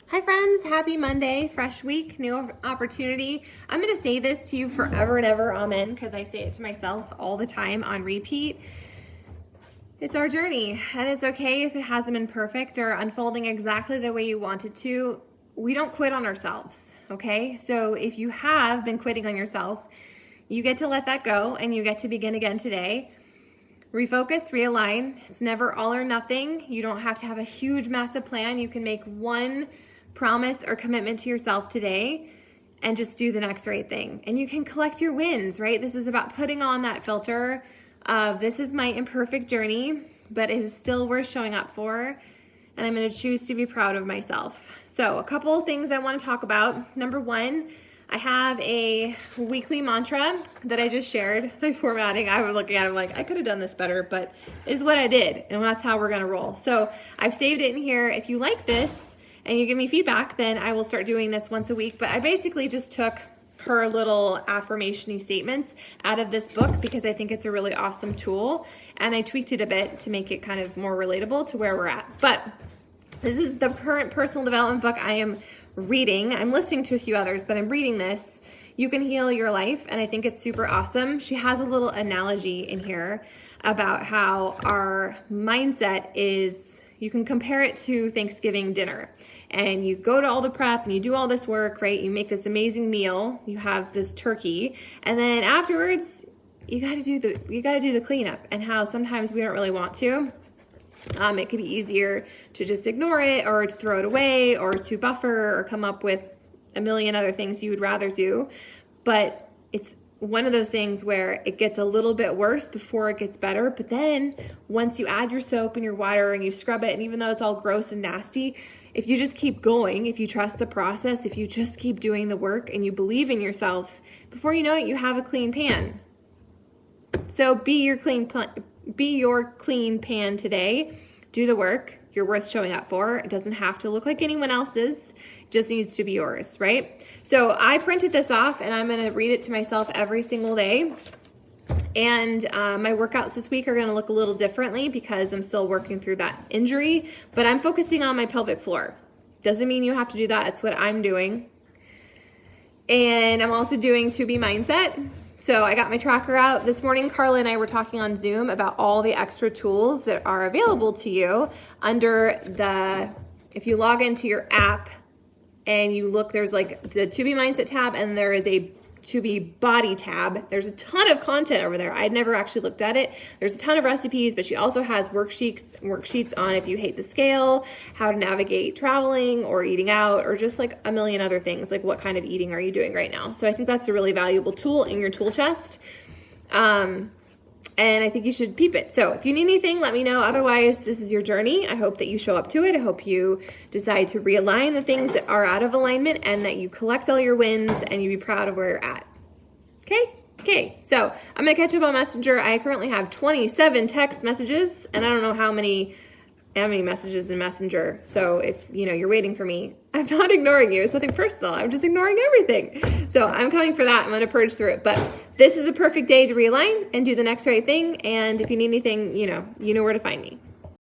Hi friends, happy Monday, fresh week, new opportunity. I'm going to say this to you forever and ever, amen, because I say it to myself all the time on repeat. It's our journey, and it's okay if it hasn't been perfect or unfolding exactly the way you want it to. We don't quit on ourselves, okay? So if you have been quitting on yourself, you get to let that go and you get to begin again today. Refocus, realign. It's never all or nothing. You don't have to have a huge, massive plan. You can make one promise or commitment to yourself today and just do the next right thing. And you can collect your wins, right? This is about putting on that filter of this is my imperfect journey, but it is still worth showing up for. And I'm going to choose to be proud of myself. So a couple of things I want to talk about. Number one, I have a weekly mantra that I just shared. My formatting, I was looking at it like, I could have done this better, but is what I did. And that's how we're going to roll. So I've saved it in here. If you like this and you give me feedback, then I will start doing this once a week. But I basically just took her little affirmation-y statements out of this book because I think it's a really awesome tool. And I tweaked it a bit to make it kind of more relatable to where we're at. But this is the current personal development book I am reading. I'm listening to a few others, but I'm reading this. You Can Heal Your Life, and I think it's super awesome. She has a little analogy in here about how our mindset is, you can compare it to Thanksgiving dinner. And you go to all the prep and you do all this work, right? You make this amazing meal, you have this turkey, and then afterwards you got to do the cleanup, and how sometimes we don't really want to. It could be easier to just ignore it or to throw it away or to buffer or come up with a million other things you would rather do. But it's one of those things where it gets a little bit worse before it gets better. But then once you add your soap and your water and you scrub it, and even though it's all gross and nasty, if you just keep going, if you trust the process, if you just keep doing the work and you believe in yourself, before you know it, you have a clean pan. So be your clean pan today. Do the work. You're worth showing up for. It doesn't have to look like anyone else's. It just needs to be yours, right? So I printed this off and I'm going to read it to myself every single day. And my workouts this week are going to look a little differently because I'm still working through that injury, but I'm focusing on my pelvic floor. Doesn't mean you have to do that. It's what I'm doing. And I'm also doing To Be Mindset. So I got my tracker out. This morning, Carla and I were talking on Zoom about all the extra tools that are available to you under if you log into your app and you look, there's like the To Be Mindset tab and there is a To Be Body tab. There's a ton of content over there. I'd never actually looked at it. There's a ton of recipes, but she also has worksheets on if you hate the scale, how to navigate traveling or eating out, or just like a million other things, like what kind of eating are you doing right now. So I think that's a really valuable tool in your tool chest. And I think you should peep it. So if you need anything, let me know. Otherwise, this is your journey. I hope that you show up to it. I hope you decide to realign the things that are out of alignment and that you collect all your wins and you be proud of where you're at. Okay. So I'm going to catch up on Messenger. I currently have 27 text messages, and I don't know how many messages in Messenger. So if you're waiting for me, I'm not ignoring you. It's nothing personal. I'm just ignoring everything. So I'm coming for that. I'm going to purge through it. But this is a perfect day to realign and do the next right thing. And if you need anything, you know where to find me.